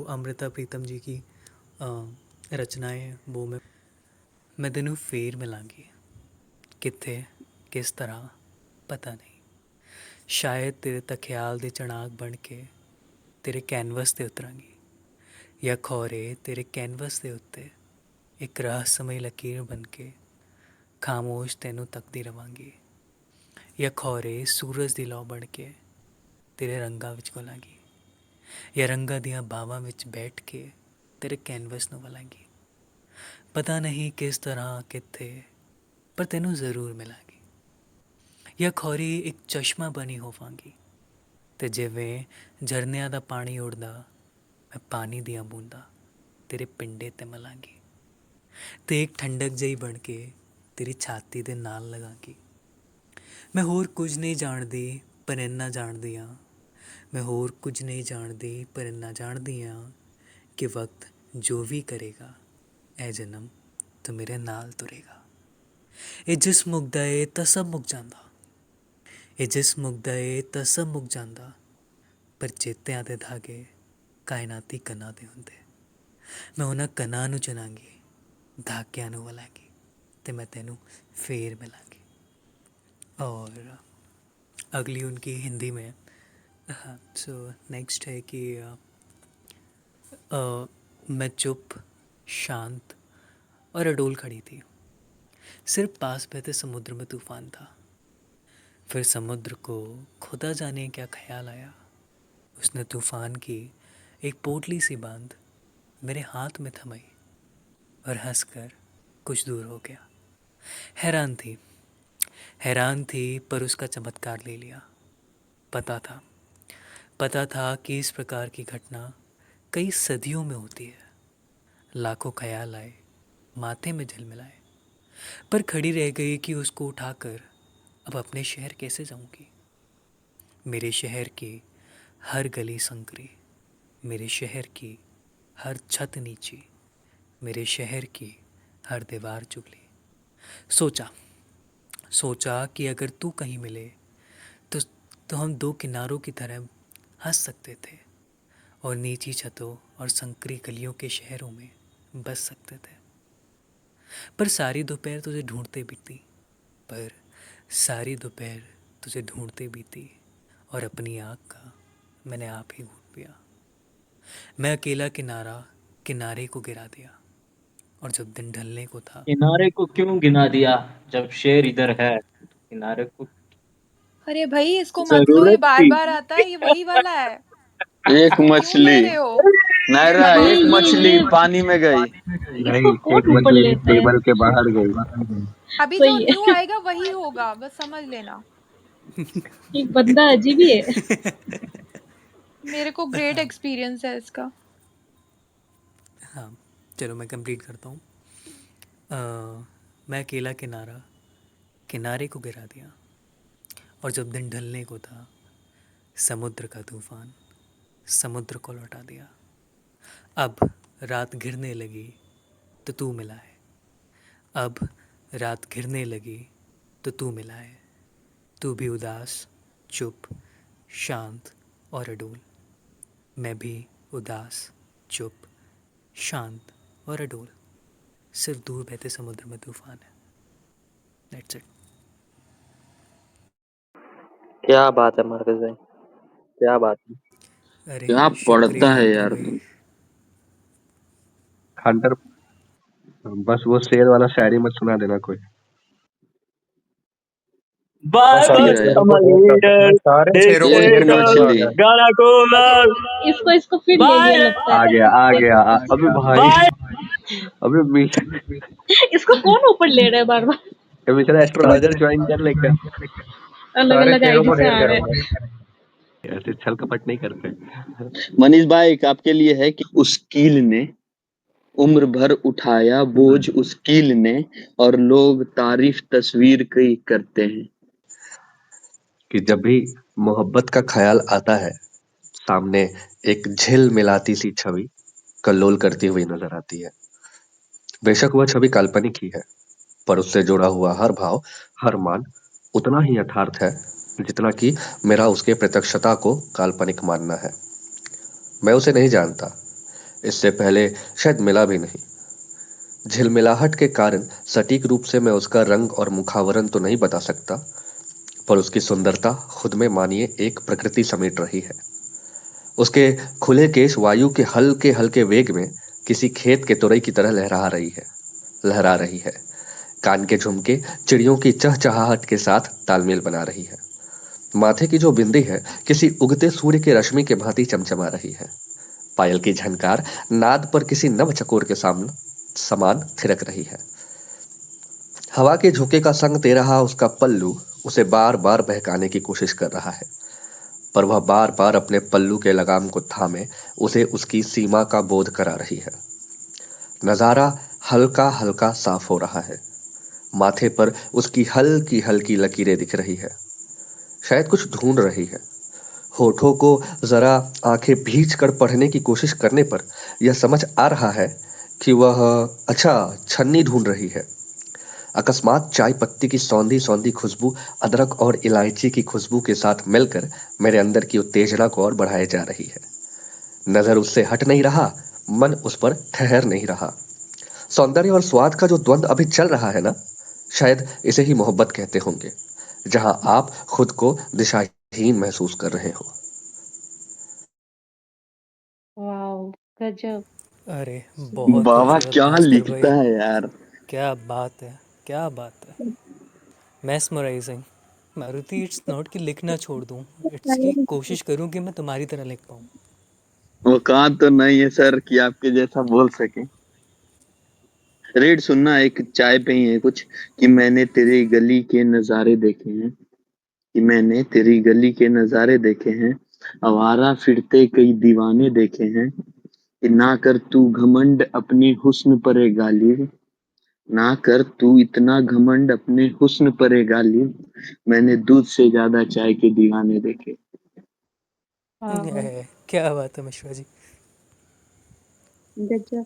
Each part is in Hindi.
अमृता प्रीतम जी की रचनाएं वो मैं तेनू फेर मिलांगी कित्थे किस तरह पता नहीं। शायद तेरे तख्याल दे चनाक बन के तेरे कैनवस ते उतरांगी या खौरे तेरे कैनवस दे उत्ते एक रहस्यमय लकीर बन के खामोश तेनू तकदी रवांगी या खौरे सूरज दी लौ बन के तेरे रंगां विच घुलांगी या रंगां दियां बावां विच बैठ के तेरे कैनवस नू वलांगी। पता नहीं किस तरह कित्थे पर तेनू ज़रूर मिलांगी या खौरी एक चश्मा बनी होवांगी ते जिवें झरनिਆਂ ਦਾ पानी उड़दा मैं पानी दियां बूंदां तेरे पिंडे ते मलांगी ते एक ठंडक जही बन के तेरी छाती दे नाल लगांगी। मैं होर कुछ नहीं जानदी पर इन्ना जानदी हाँ मैं होर कुछ नहीं जानदी पर इन्ना जानदी हाँ कि वक्त जो भी करेगा ए जन्म तो मेरे नाल तुरेगा। ਇਹ ਜਿਸ ਮੁੱਕਦਾ ਏ ਤਾਂ ਸਭ ਮੁੱਕ ਜਾਂਦਾ ਇਹ ਜਿਸ ਮੁੱਕਦਾ ਏ ਤਾਂ ਸਭ ਮੁੱਕ ਜਾਂਦਾ ਪਰ ਚੇਤਿਆਂ ਦੇ ਧਾਗੇ ਕਾਇਨਾਤੀ ਕਨਾਂ ਦੇ ਹੁੰਦੇ। ਮੈਂ ਉਹਨਾਂ ਕਨਾਂ ਨੂੰ ਚੁਣਾਂਗੀ धाग्यां ਨੂੰ ਵਲਾਂਗੀ ਤੇ मैं तेनू फेर मिलांगी। और अगली उनकी हिंदी में हाँ सो नेक्स्ट है कि मैं चुप शांत और अडोल खड़ी थी। सिर्फ पास बहते समुद्र में तूफान था। फिर समुद्र को खुदा जाने क्या ख्याल आया। उसने तूफान की एक पोटली सी बांध मेरे हाथ में थमाई और हंसकर कुछ दूर हो गया। हैरान थी हैरान थी पर उसका चमत्कार ले लिया। पता था पता था कि इस प्रकार की घटना कई सदियों में होती है। लाखों ख्याल आए माथे में झलमिलाए पर खड़ी रह गई कि उसको उठाकर अब अपने शहर कैसे जाऊंगी। मेरे शहर की हर गली संकरी मेरे शहर की हर छत नीची मेरे शहर की हर दीवार चुगली। सोचा सोचा कि अगर तू कहीं मिले तो हम दो किनारों की तरह हंस सकते थे और नीची छतों और संकरी गलियों के शहरों में बस सकते थे। पर सारी दोपहर तुझे ढूंढते बीती पर सारी दोपहर तुझे ढूंढते बीती और अपनी आँख का मैंने आप ही घूट पिया। मैं अकेला किनारा किनारे को गिरा दिया और जब दिन ढलने को था किनारे को क्यों गिना दिया जब शेर इधर है किनारे को अरे भाई इसको मत लो, ये जरूरत बार थी। बार आता है, ये वही वाला है। एक क्यों ले मछली रहे हो? नायरा, दबाओ एक इसको। मछली पानी में गई। नहीं, इसको कौन एक ऊपर मछली लेता है? टेबल के बाहर गई। अभी जो सही है। न्यू आएगा वही होगा, बस समझ लेना। एक बंदा अजीब ही है। मेरे को ग्रेट एक्सपीरियंस है इसका। हाँ चलो मैं कंप्लीट करता हूँ। मैं अकेला किनारा किनारे को गिरा दिया और जब दिन ढलने को था समुद्र का तूफान समुद्र को लौटा दिया। अब रात घिरने लगी तो तू मिला है। अब रात घिरने लगी तो तू मिला है। तू भी उदास चुप शांत और अडोल। मैं भी उदास चुप शांत और अडोल। सिर्फ दूर बहते समुद्र में तूफान है। That's it. क्या बात है मार्कस भाई, क्या बात है। अरे क्या पढ़ता शुक्रिया है हंटर यार भाई। तू। हंटर, बस वो शेर वाला शायरी मत सुना देना कोई। बाय पी बाय रहा है। कमलीटर सारे शेरों को एक हिंदी में सुना मछली दे। गाना कोलर इसको फिर यही बाय लगता आ है। गया आ गया अबे भाई, बाय। अबे इसको कौन ऊपर ले रहा है बार बार? मिश्रा एस्ट्रोलॉजर ज्वाइन कर लेकर अलग सारे अलग शेरों आईडी को से ढेर आ रहे करूंगा। हैं। ऐसे छल कपट नहीं करते। मनीष भाई, एक आपके लिए है कि उस कील ने उम्र भर उठाया बोझ उस कील ने और लोग तारीफ तस्वीर की करते हैं। कि जब भी मोहब्बत का ख्याल आता है सामने एक झिल मिलाती सी छवि कल्लोल करती हुई नजर आती है। बेशक वह छवि काल्पनिक ही है पर उससे जुड़ा हुआ हर भाव हर मान उतना ही यथार्थ है जितना कि मेरा उसके प्रत्यक्षता को काल्पनिक मानना है। मैं उसे नहीं जानता इससे पहले शायद मिला भी नहीं। झिलमिलाहट के कारण सटीक रूप से मैं उसका रंग और मुखावरण तो नहीं बता सकता, पर उसकी सुंदरता खुद में मानिए एक प्रकृति समेट रही है। उसके खुले केश वायु के हल्के हल्के वेग में किसी खेत के तुरई की तरह लहरा रही है। कान के झुमके चिड़ियों की चहचहाहट के साथ तालमेल बना रही है। माथे की जो बिंदी है किसी उगते सूर्य के रश्मि के भांति चमचमा रही है। पायल की झनकार नाद पर किसी नव चकोर के सामने समान थिरक रही है। हवा के झोंके का संग दे रहा उसका पल्लू उसे बार बार बहकाने की कोशिश कर रहा है, पर वह बार बार अपने पल्लू के लगाम को थामे उसे उसकी सीमा का बोध करा रही है। नजारा हल्का हल्का साफ हो रहा है। माथे पर उसकी हल्की हल्की लकीरें दिख रही है, शायद कुछ ढूंढ रही है। होठों को जरा आंखें भींच कर पढ़ने की कोशिश करने पर यह समझ आ रहा है कि वह अच्छा छन्नी ढूंढ रही है। अकस्मात चाय पत्ती की सौंधी सौंधी खुशबू अदरक और इलायची की खुशबू के साथ मिलकर मेरे अंदर की उत्तेजना को और बढ़ाए जा रही है। नजर उससे हट नहीं रहा, मन उस पर ठहर नहीं रहा। सौंदर्य और स्वाद का जो द्वंद अभी चल रहा है ना, शायद इसे ही मोहब्बत कहते होंगे, जहां आप खुद को दिशाहीन महसूस कर रहे हो। वाओ, गजब। अरे बहुत बाबा खूबसूरत क्या भास्कर भाई। लिखता है यार। क्या बात है, क्या बात है। मैस्मराइजिंग। मारुति, इट्स नॉट कि लिखना छोड़ दूँ, इट्स कि कोशिश करूँ कि मैं तुम्हारी तरह लिख पाऊँ। औकात तो नहीं है सर कि आपके जैसा बोल सके। रेड सुनना, एक चाय पे ही है कुछ कि मैंने तेरी गली के नजारे देखे हैं, कि मैंने तेरी गली के नजारे देखे हैं, आवारा फिरते कई दीवाने देखे हैं, कि ना कर तू घमंड अपने हुस्न पर ए गालिब, ना कर तू इतना घमंड अपने हुस्न पर ए गालिब, मैंने दूध से ज्यादा चाय के दीवाने देखे। वाओ, क्या बात है मिश्रा जी। गजब।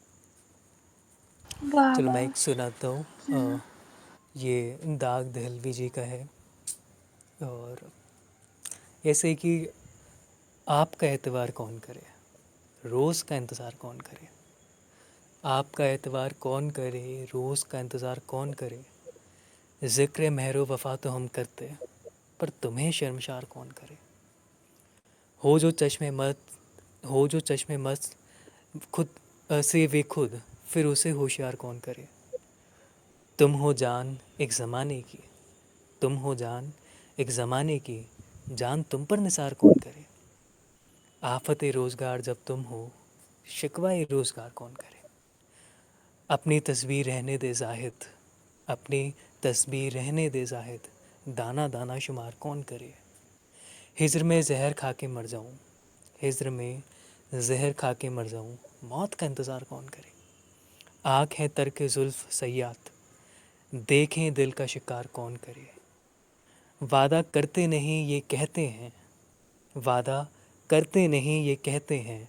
वाह चलो मैं वाह। एक सुनाता हूँ। ये दाग दहलवी जी का है। और ऐसे कि आपका एतवार कौन करे, रोज़ का इंतज़ार कौन करे। आपका एतवार कौन करे, रोज़ का इंतज़ार कौन करे। ज़िक्र महरो वफ़ा तो हम करते, पर तुम्हें शर्मशार कौन करे। हो जो चश्मे मत हो जो चश्मे मस्त खुद से वे खुद, फिर उसे होशियार कौन करे। तुम हो जान एक ज़माने की, तुम हो जान एक ज़माने की, जान तुम पर निसार कौन करे। आफत रोज़गार जब तुम हो, शिकवा रोज़गार कौन करे। अपनी तस्वीर रहने दे जाहिद, अपनी तस्वीर रहने दे जाहिद, दाना दाना शुमार कौन करे। हिज्र में जहर खा के मर जाऊँ, हिज्र में जहर खा के मर जाऊँ, मौत का इंतज़ार कौन करे। आँख है तरक जुल्फ़ सयात, देखें दिल का शिकार कौन करे। वादा करते नहीं ये कहते हैं, वादा करते नहीं ये कहते हैं,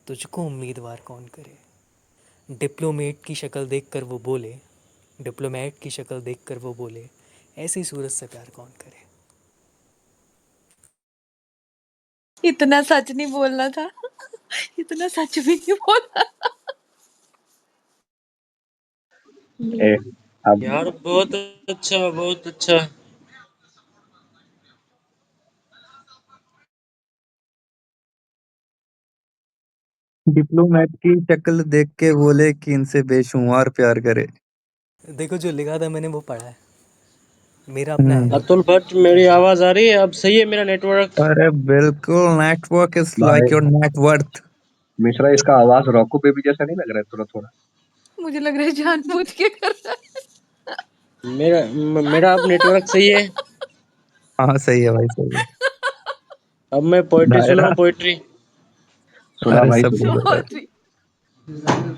तुझको उम्मीदवार कौन करे। डिप्लोमेट की शक्ल देखकर वो बोले, डिप्लोमेट की शक्ल देखकर वो बोले, ऐसी सूरत से प्यार कौन करे। इतना सच नहीं बोलना था। इतना सच भी नहीं बोलना। ए, अब यार बहुत अच्छा, बहुत अच्छा। डिप्लोमेट की शक्ल देख के बोले कि इनसे बेशुमार प्यार करे। देखो जो लिखा था मैंने वो पढ़ा है, मेरा अपना है। अतुल भट्ट, मेरी आवाज आ रही है? अब सही है मेरा नेटवर्क? अरे बिल्कुल, नेटवर्क इज भाई लाइक योर नेटवर्थ। मिश्रा, इसका आवाज रॉको बेबी जैसा नहीं लग रहा है थोड़ा थोड़ा? मुझे लग रहा है जानबूझ के कर रहा मेरा अब नेटवर्क सही है? हाँ सही है भाई, सही है। अब मैं पोइट्री दायरा। सुनाऊं? पोइट्री? सुना अरे भाई, सब सुना। है। बोलो सर। सॉरी।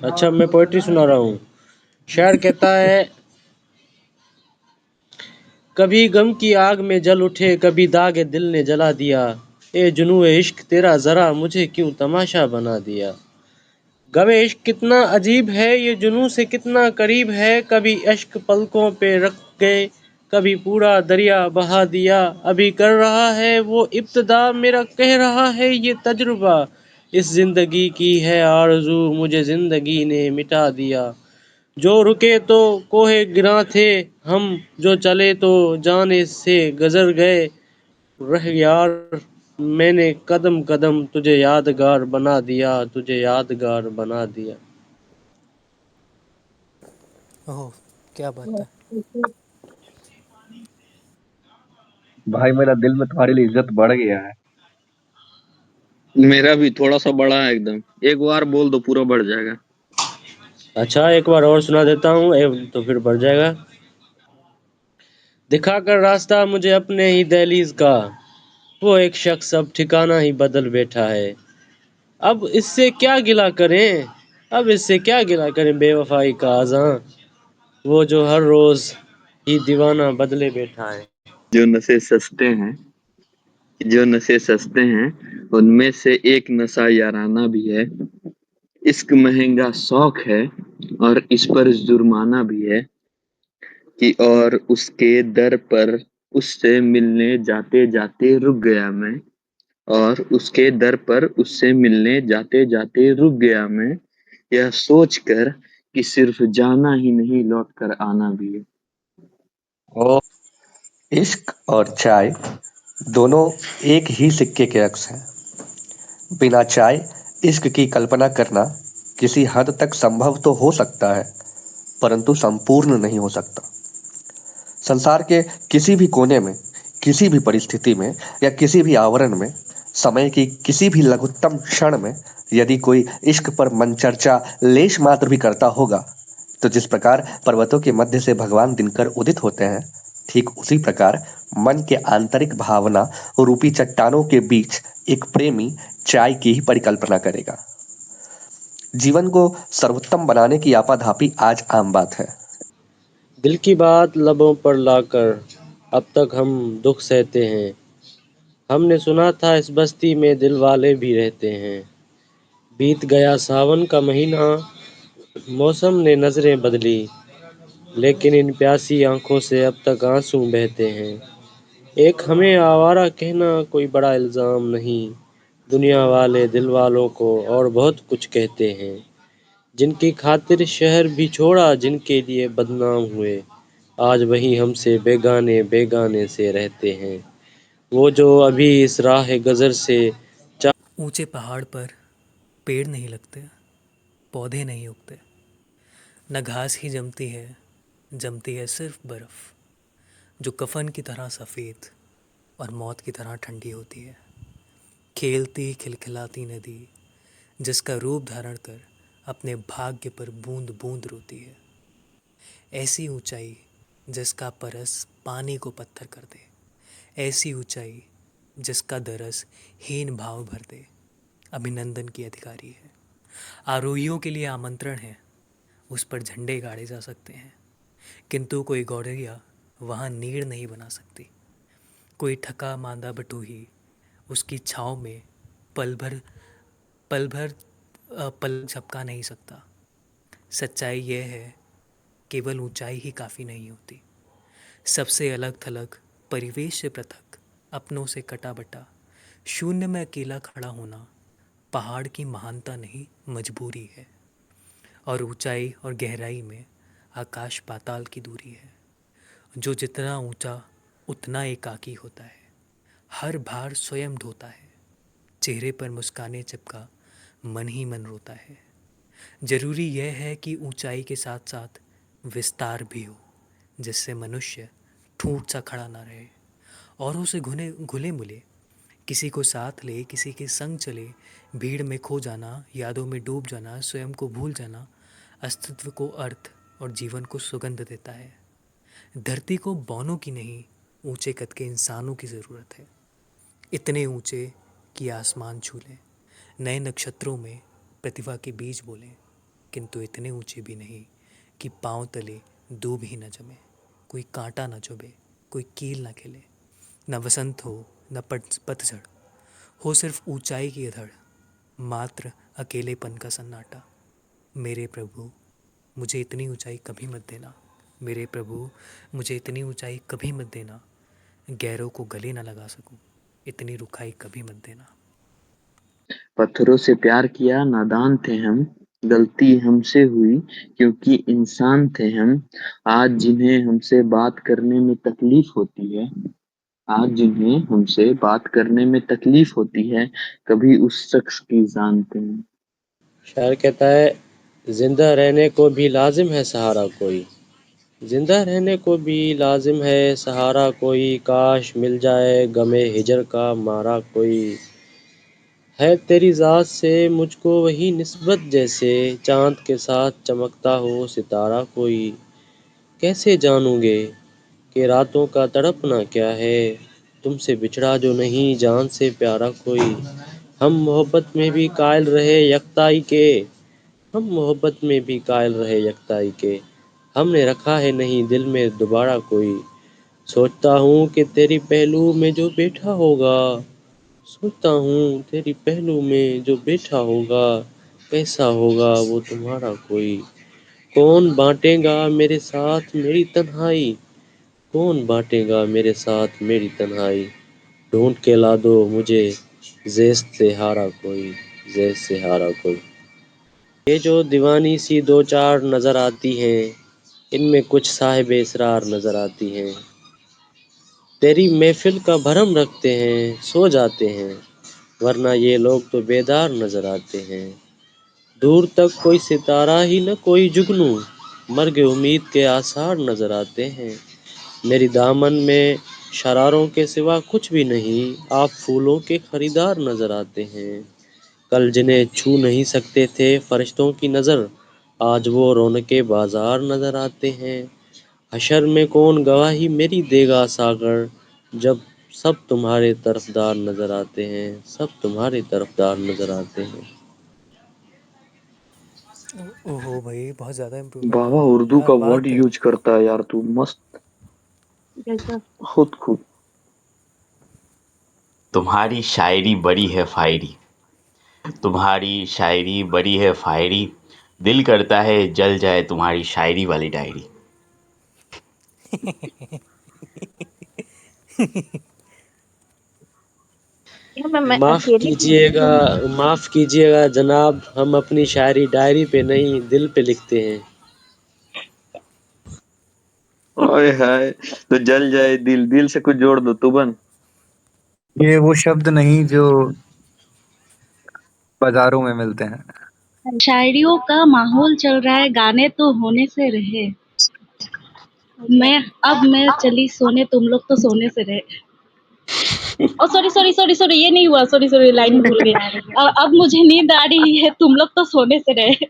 अच्छा, मैं पोइट्री सुना रहा हूँ। शायर कहता है, कभी गम की आग में जल उठे, कभी दागे दिल ने जला दिया, ए जुनूए इश्क तेरा जरा मुझे क्यों तमाशा बना दिया। गमे इश्क कितना अजीब है, ये जुनून से कितना करीब है, कभी अश्क पलकों पे रख गए, कभी पूरा दरिया बहा दिया। अभी कर रहा है वो इब्तिदा, मेरा कह रहा है ये तजुर्बा, इस जिंदगी की है आरज़ू, मुझे जिंदगी ने मिटा दिया। जो रुके तो कोहे गिरा थे हम, जो चले तो जाने से गुजर गए। रह यार मैंने कदम कदम तुझे यादगार बना दिया, तुझे यादगार बना दिया। ओह, क्या बात है। भाई मेरा दिल में तुम्हारे लिए इज्जत बढ़ गया है। मेरा भी थोड़ा सा बड़ा है एकदम। एक बार बोल दो पूरा बढ़ जाएगा। अच्छा एक बार और सुना देता हूँ, तो फिर बढ़ जाएगा। दिखाकर रास्ता मुझे अपने ही दहलीज का, वो एक शख्स अब ठिकाना ही बदल बैठा है। अब इससे क्या गिला करें, अब इससे क्या गिला करें बेवफाई का आज़ां, वो जो हर रोज ही दीवाना बदले बैठा है। जो नशे सस्ते हैं, जो नशे सस्ते हैं उनमें से एक नशा याराना भी है। इश्क महंगा शौक है और इस पर जुर्माना भी है कि और उसके दर पर उससे मिलने जाते जाते रुक गया मैं। और उसके दर पर उससे मिलने जाते जाते रुक गया मैं, यह सोचकर कि सिर्फ जाना ही नहीं लौट कर आना भी है। ओ, इश्क और चाय दोनों एक ही सिक्के के अक्स हैं। बिना चाय इश्क की कल्पना करना किसी हद तक संभव तो हो सकता है, परंतु संपूर्ण नहीं हो सकता। संसार के किसी भी कोने में, किसी भी परिस्थिति में या किसी भी आवरण में, समय की किसी भी लघुत्तम क्षण में यदि कोई इश्क पर मनचर्चा लेश मात्र भी करता होगा, तो जिस प्रकार पर्वतों के मध्य से भगवान दिनकर उदित होते हैं, ठीक उसी प्रकार मन के आंतरिक भावना रूपी चट्टानों के बीच एक प्रेमी चाय की ही परिकल्पना करेगा। जीवन को सर्वोत्तम बनाने की आपाधापी आज आम बात है। दिल की बात लबों पर लाकर अब तक हम दुख सहते हैं। हमने सुना था इस बस्ती में दिल वाले भी रहते हैं। बीत गया सावन का महीना, मौसम ने नजरें बदली, लेकिन इन प्यासी आंखों से अब तक आंसू बहते हैं। एक हमें आवारा कहना कोई बड़ा इल्जाम नहीं, दुनिया वाले दिल वालों को और बहुत कुछ कहते हैं। जिनकी खातिर शहर भी छोड़ा, जिनके लिए बदनाम हुए, आज वही हमसे बेगाने बेगाने से रहते हैं। वो जो अभी इस राह गजर से ऊंचे पहाड़ पर पेड़ नहीं लगते, पौधे नहीं उगते, न घास ही जमती है सिर्फ बर्फ, जो कफन की तरह सफ़ेद और मौत की तरह ठंडी होती है। खेलती खिलखिलाती नदी, जिसका रूप धारण कर अपने भाग्य पर बूंद बूंद रोती है। ऐसी ऊंचाई जिसका परस पानी को पत्थर कर दे, ऐसी ऊंचाई जिसका दरस हीन भाव भर दे, अभिनंदन की अधिकारी है। आरोहियों के लिए आमंत्रण है, उस पर झंडे गाड़े जा सकते हैं, किंतु कोई गौरैया वहाँ नीड़ नहीं बना सकती। कोई ठका मांदा बटोही उसकी छाँव में पल भर पल झपका नहीं सकता। सच्चाई यह है, केवल ऊंचाई ही काफ़ी नहीं होती। सबसे अलग थलग, परिवेश से पृथक, अपनों से कटा बटा, शून्य में अकेला खड़ा होना पहाड़ की महानता नहीं, मजबूरी है। और ऊंचाई और गहराई में आकाश पाताल की दूरी है। जो जितना ऊंचा उतना एकाकी होता है, हर भार स्वयं ढोता है, चेहरे पर मुस्काने चिपका मन ही मन रोता है। जरूरी यह है कि ऊंचाई के साथ साथ विस्तार भी हो, जिससे मनुष्य ठूंठ सा खड़ा ना रहे, औरों से घुले मिले, किसी को साथ ले, किसी के संग चले। भीड़ में खो जाना, यादों में डूब जाना, स्वयं को भूल जाना अस्तित्व को अर्थ और जीवन को सुगंध देता है। धरती को बौनों की नहीं, ऊंचे कद के इंसानों की ज़रूरत है, इतने ऊंचे कि आसमान छू लें, नए नक्षत्रों में प्रतिभा के बीज बोलें, किंतु इतने ऊंचे भी नहीं कि पांव तले दूब ही न जमे, कोई कांटा न चुभे, कोई कील न खिले। न वसंत हो, न पतझड़ हो, सिर्फ ऊंचाई की अधड़, मात्र अकेलेपन का सन्नाटा। मेरे प्रभु, मुझे इतनी ऊंचाई कभी मत देना। मेरे प्रभु, मुझे इतनी ऊंचाई कभी मत देना, गैरों को गले न लगा सकूं, इतनी रुखाई कभी मत देना। पत्थरों से प्यार किया, नादान थे हम, गलती हमसे हुई क्योंकि इंसान थे हम। आज जिन्हें हमसे बात करने में तकलीफ होती है, आज जिन्हें हमसे बात करने में तकलीफ होती है, कभी उस शख्स की जानते हैं। शायर कहता है, जिंदा रहने को भी लाजिम है सहारा कोई, जिंदा रहने को भी लाजिम है सहारा कोई, काश मिल जाए गमे हिजर का मारा कोई, है तेरी ज़ात से मुझको वही निस्बत जैसे चाँद के साथ चमकता हो सितारा कोई, कैसे जानूँगे कि रातों का तड़पना क्या है, तुमसे बिछड़ा जो नहीं जान से प्यारा कोई, हम मोहब्बत में भी कायल रहे यकताई के, हम मोहब्बत में भी कायल रहे यकताई के, हमने रखा है नहीं दिल में दोबारा कोई, सोचता हूँ कि तेरी पहलू में जो बैठा होगा, सोचता हूँ तेरी पहलू में जो बैठा होगा, कैसा होगा वो तुम्हारा कोई, कौन बांटेगा मेरे साथ मेरी तन्हाई, कौन बांटेगा मेरे साथ मेरी तन्हाई, ढूंढ के ला दो मुझे ज़ेस्त से हारा कोई, ज़ेस्त से हारा कोई। ये जो दीवानी सी दो चार नज़र आती हैं, इनमें कुछ साहिब इसरार नज़र आती हैं, तेरी महफिल का भरम रखते हैं सो जाते हैं, वरना ये लोग तो बेदार नज़र आते हैं, दूर तक कोई सितारा ही न कोई जुगनू, मर्ग उम्मीद के आसार नज़र आते हैं, मेरी दामन में शरारों के सिवा कुछ भी नहीं, आप फूलों के खरीदार नज़र आते हैं, कल जिन्हें छू नहीं सकते थे फरिश्तों की नज़र, आज वो रौनके बाजार नज़र आते हैं, हशर में कौन गवाही मेरी देगा सागर, जब सब तुम्हारे तरफदार नज़र आते हैं, सब तुम्हारे तरफदार नज़र आते हैं। ओहो भाई, बहुत ज़्यादा इम्प्रूवमेंट है। बाबा उर्दू क्या का वर्ड बात है। यूज करता है यार तू, मस्त। गजब। खुद खुद तुम्हारी शायरी बड़ी है फायरी, तुम्हारी शायरी बड़ी है फायरी, दिल करता है जल जाए तुम्हारी शायरी वाली डायरी। क्या मैं माफ़ अकेली थी? कीजिएगा, माफ़ कीजिएगा जनाब, हम अपनी शायरी डायरी पे नहीं दिल पे लिखते हैं। ओए हाय, तो जल जाए दिल, दिल से कुछ जोड़ दो तू बन। ये वो शब्द नहीं जो बाजारों में मिलते हैं। शायरियों का माहौल चल रहा है, गाने तो होने से रहे। मैं चली सोने, तुम लोग तो सोने से रहे। ओ सॉरी सॉरी सॉरी सॉरी, ये नहीं हुआ, सॉरी सॉरी, लाइन भूल गई। अब मुझे नींद आ रही है, तुम लोग तो सोने से रहे।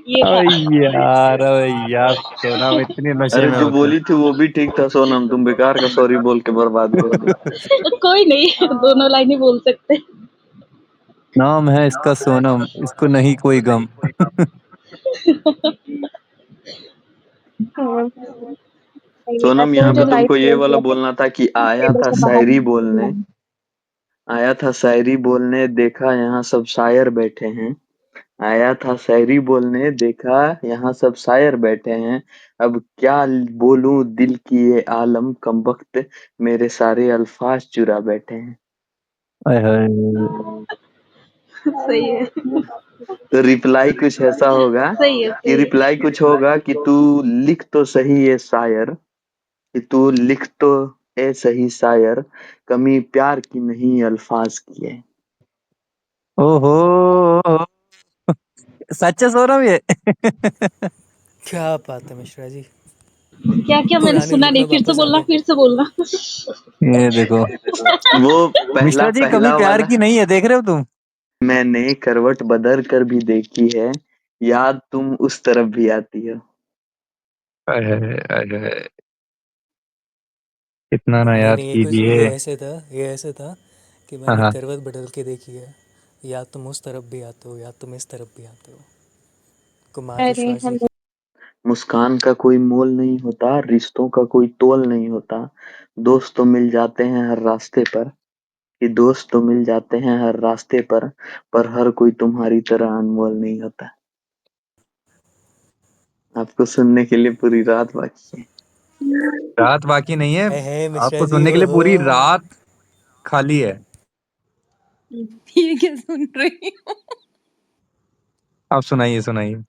ये था। अरे यार सोना में इतने नशे अरे में जो होते हैं। बोली थी वो भी ठीक था सोनम, तुम बेकार का सॉरी बोल के बर्बाद कर दी। कोई नहीं, दोनों लाइन ही बोल सकते। नाम है इसका सोनम, इसको नहीं कोई गम। हाँ, सही है। सोनम ऐसे यहाँ पे मुझे लाइफ तुमको ये बोल वाला दिया था, बोलना था कि आया टेबल था से बाहर शायरी निकलना बोलने, आया था शायरी बोलने, देखा यहाँ सब शायर बैठे हैं। आया था शायरी बोलने, देखा यहाँ सब शायर बैठे हैं। अब क्या बोलूं दिल की ये आलम कमबख्त, मेरे सारे अल्फाज चुरा बैठे हैं। हाय हाय। सही है। तो रिप्लाई कुछ ऐसा होगा सही है, कि सही है। रिप्लाई कुछ होगा कि तू लिख तो सही ये शायर, कि तू लिख तो ए सही शायर, कमी प्यार की नहीं अल्फाज की है। ओहो, सच है सोनम ये। क्या बात है मिश्रा जी। क्या क्या मैंने पुराने सुना रूप नहीं, में फिर से वापस आ बोलना, गए। फिर से बोलना। ये देखो वो पहला मिश्रा जी, कमी पहला प्यार वाला, की नहीं है, देख रहे हो तुम। मैंने करवट बदल कर भी देखी है, याद तुम उस तरफ भी आती हो। हाय हाय हाय हाय। इतना ना नहीं याद नहीं, ये कुछ, कीजिए। ये ऐसे था कि हाँ मैंने हाँ। करवट बदल के देखी है, या तुम उस तरफ भी आते हो या तुम इस तरफ भी आते हो। कुमार अरे विश्वास जी। हेलो। मुस्कान का कोई मोल नहीं होता, रिश्तों का कोई तोल नहीं होता, दोस्त तो मिल जाते हैं हर रास्ते पर, कि दोस्त तो मिल जाते हैं हर रास्ते पर हर कोई तुम्हारी तरह अनमोल नहीं होता। आपको सुनने के लिए पूरी रात बाकी है। रात बाकी नहीं है, है मिश्रा आपको जी, सुनने के लिए ओहो। पूरी रात खाली है। ये क्या सुन रही हूँ? आप सुनाइए सुनाइए।